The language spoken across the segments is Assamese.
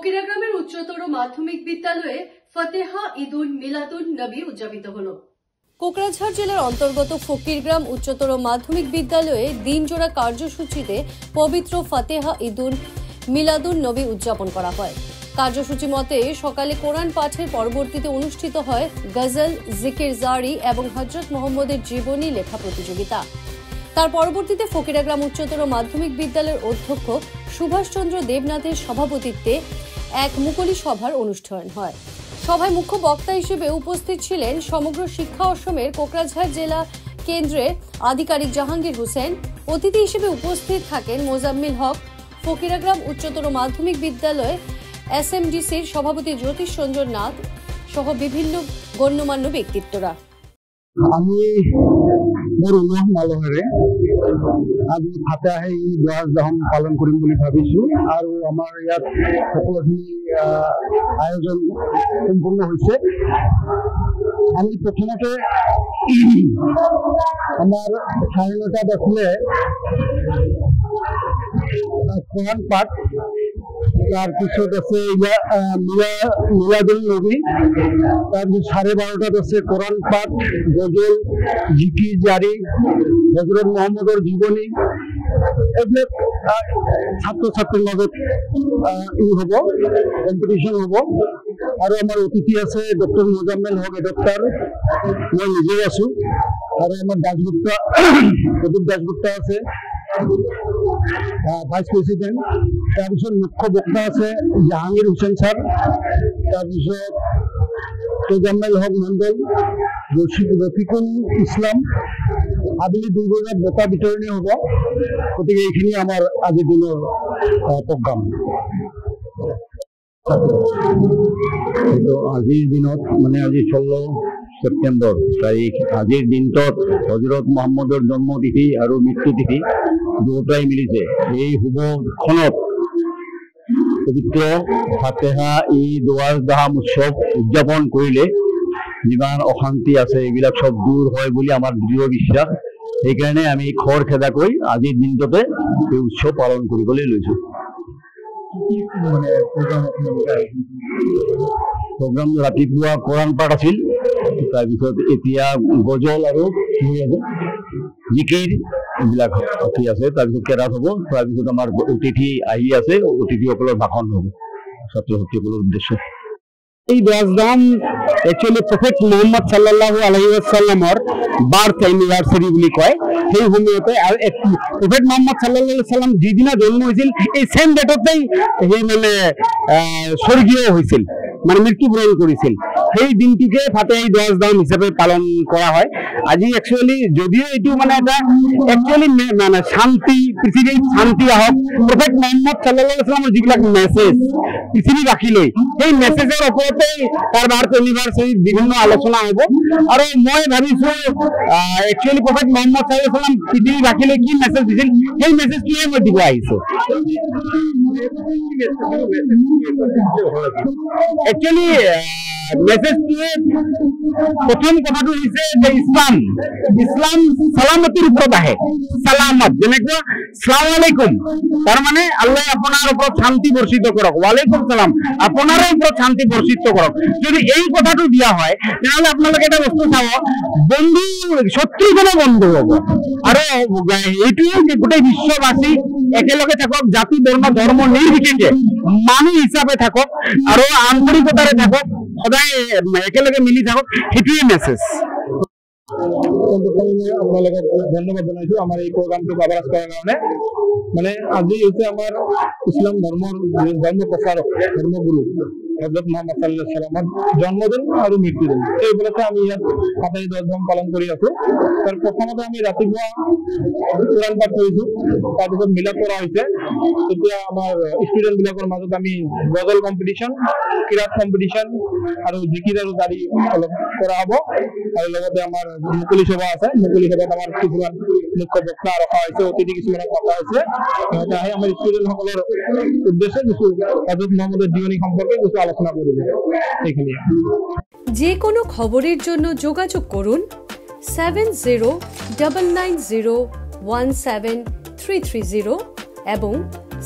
ফকিরাগ্রামের উচ্চতর মাধ্যমিক বিদ্যালয়ে ফতেহা ঈদুল মিলাদুন নবী উদযাপিত হল। কোকরাঝাড় জেলার অন্তর্গত ফকিরগ্রাম উচ্চতর মাধ্যমিক বিদ্যালয়ে দিনজোড়া কার্যসূচিতে পবিত্র ফতেহা ঈদুল মিলাদুন নবী উদযাপন করা হয়। কার্যসূচি মতে সকালে কোরআন পাঠের পরবর্তীতে অনুষ্ঠিত হয় গজল, জিকির জারি এবং হযরত মুহাম্মদের জীবনী লেখা প্রতিযোগিতা। তার পরবর্তীতে ফকিরাগ্রাম উচ্চতর মাধ্যমিক বিদ্যালয়ের অধ্যক্ষ সুভাষচন্দ্র দেবনাথের সভাপতিত্বে এক মুকলি সভার অনুষ্ঠান হয়। সভায় মুখ্য বক্তা হিসেবে উপস্থিত ছিলেন সমগ্র শিক্ষা অসমের কোকরাঝাড় জেলা কেন্দ্রের আধিকারিক জাহাঙ্গীর হোসেন। অতিথি হিসেবে উপস্থিত থাকেন মোজাম্মিল হক, ফকিরাগ্রাম উচ্চতর মাধ্যমিক বিদ্যালয় SMDCর সভাপতি জ্যোতিষ রঞ্জন নাথ সহ বিভিন্ন গণ্যমান্য ব্যক্তিত্বরা। আমি মোৰ উন্নহ মালহেৰে আজি ফাতেহা ঈদ পালন কৰিম বুলি ভাবিছো আৰু আমাৰ ইয়াত সকলোখিনি আয়োজন সম্পূৰ্ণ হৈছে। আমি প্ৰথমতে আমাৰ 9:30 আছিলে কোৰআন পাঠ, তাৰপিছত আছে মিলাদুল নবী, তাৰপিছত 12:30 আছে কোৰআন পাঠ, গজল, জিকিৰ জাৰি, হযৰত মুহাম্মদেৰ জীবনী, এইবিলাক ছাত্ৰ ছাত্ৰীৰ মাজত হব, কম্পিটিশন হব। আৰু আমাৰ অতিথি আছে ডক্টৰ মোজাম্মেল হক এডপ্টাৰ, মই নিজে আছো, আৰু আমাৰ দাসগুপ্তা প্ৰদীপ দাসগুপ্তা আছে ভাইস প্ৰেসিডেন্ট। তাৰপিছত মুখ্য বক্তা আছে জাহাঙ্গীৰ হোসেন স্যাৰ, তাৰপিছত মোজাম্মেল হক মন্ডল, ৰফিকুল ইসলাম। আবেলি 2 বজাত বঁটা বিতৰণী হ'ব। গতিকে এইখিনি আমাৰ আজিৰ দিনৰ প্ৰগ্ৰাম। আজিৰ দিনত মানে আজি 16 সেপ্টেম্বৰ তাৰিখ, আজিৰ দিনটোত হযৰত মুহাম্মদৰ জন্মতিথি আৰু মৃত্যুতিথি দুয়োটাই মিলিছে। এই শুভ ক্ষণত পবিত্ৰ ফাতেহা ঈদ ওয়াজ দাহাম উৎসৱ উদযাপন কৰিলে যিমান অশান্তি আছে এইবিলাক সব দূৰ হয় বুলি আমাৰ দৃঢ় বিশ্বাস। সেইকাৰণে আমি খৰখেদাকৈ আজিৰ দিনটোতে এই উৎসৱ পালন কৰিবলৈ লৈছো। প্ৰগ্ৰাম ৰাতিপুৱা কোৰআন পাঠ আছিল, তাৰপিছত এতিয়া গজল আৰু জিকিৰ এইবিলাক আছে, তাৰপিছত কেৰাত হ'ব, তাৰপিছত আমাৰ অতিথি আহি আছে, অতিথিসকলৰ ভাষণ হ'ব ছাত্ৰ ছাত্ৰীসকলৰ উদ্দেশ্যে। এই ওয়াজদাম একচুয়ালি প্ৰফেট মুহাম্মদ সাল্লাল্লাহু আলাইহি ওয়াসাল্লামৰ বার্থ এনিভার্সারি বুলি কয়। সেই সময়তে প্রফেট মুহাম্মদ সাল্লাল্লাহু আলাইহি ওয়াসাল্লাম যিদিনা জন্ম হৈছিল এই সেম ডেটতেই সেই মানে স্বৰ্গীয় হৈছিল, মানে মৃত্যুবৰণ কৰিছিল। সেই দিনটিকে ফাতেহা ঈদ ওয়াজদাম হিচাপে পালন কৰা হয়। আজি একচুয়ালি যদিও এইটো মানে এটা একচুয়ালি মানে শান্তি, পৃথিৱীত শান্তি আহক, প্ৰফেট মুহাম্মদ সাল্লাল্লাহু আলাইহি ওয়াসাল্লামৰ যিবিলাক মেছেজ পৃথিৱীবাসীলৈ, সেই মেছেজৰ ওপৰতে তাৰ বাৰ্থ এনিভাৰ্সাৰি বিভিন্ন আলোচনা হ'ব। আৰু মই ভাবিছো একচুয়ালি প্ৰফেট মুহাম্মদ সাল্লাল্লাহু আলাইহি ওয়াসাল্লাম পৃথিৱীবাসীলৈ কি মেছেজ দিছিল সেই মেছেজটোৱে মই দিব আহিছো। একচুয়ালি মেছেজটোৱে প্ৰথম কথাটো হৈছে যে ইছলাম সালামতিৰ ওপৰত আহে। সালামত যেনেকুৱা সালাম আলাইকুম, তাৰ মানে আল্লাহ আপোনাৰ ওপৰত শান্তি বৰ্ষিত কৰক, ওয়ালাইকুম সালাম আপোনাৰ ওপৰত শান্তি বৰ্ষিত কৰক। যদি এই কথাটো দিয়া হয় তেনেহ'লে আপোনালোকে এটা বস্তু চাব, বন্ধু শত্ৰুজনো বন্ধু হ'ব। আৰু এইটোৱে যে গোটেই বিশ্ববাসী একেলগে থাকক, জাতি বৰ্ণ ধৰ্ম নিৰ্বিশেষে মানুহ হিচাপে থাকক আৰু আন্তৰিকতাৰে থাকক, সদায় একেলগে মিলি থাকক, সেইটোৱে মেছেজ। আপোনালোকক ধন্যবাদ জনাইছো আমাৰ এই প্ৰগ্ৰামটো কভাৰেজ কৰাৰ কাৰণে। মানে আজি হৈছে আমাৰ ইছলাম ধৰ্মৰ ধৰ্ম প্ৰচাৰক, ধৰ্মগুৰু হযৰত মুহাম্মদ সাল্লাল্লাহু আলাইহি ওয়াসাল্লামৰ জন্মদিন আৰু মৃত্যুদিন। এই উপলক্ষে আমি ইয়াত ফাতেহা ঈদ ওয়াজদাম পালন কৰি আছো। তাৰ প্ৰথমতে আমি ৰাতিপুৱা কোৰআন পাঠ কৰিছো, তাৰপিছত মিলাদ কৰা হৈছে। এতিয়া আমাৰ ষ্টুডেণ্ট বিলাকৰ মাজত আমি গজল কম্পিটিশ্যন, কিৰাত কম্পিটিশ্যন আৰু জিকিৰ আৰু জাৰি অলপ কৰা হ'ব। আৰু লগতে আমাৰ মুকলি সভা আছে, মুকলি সভাত আমাৰ কিছুমান মুখ্য বক্তা ৰখা হৈছে, অতিথি কিছুমানক মতা হৈছে। সিহঁতে আহি আমাৰ ষ্টুডেণ্ট সকলৰ উদ্দেশ্যে কিছু হযরত মুহাম্মদের জীবনী সম্পর্কে কিছু আলোচনা করবে। সেইখিনি যে কোনো খবরের জন্য যোগাযোগ করুন 7099017330 এবং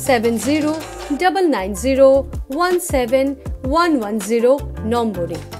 7099017110 নম্বরে।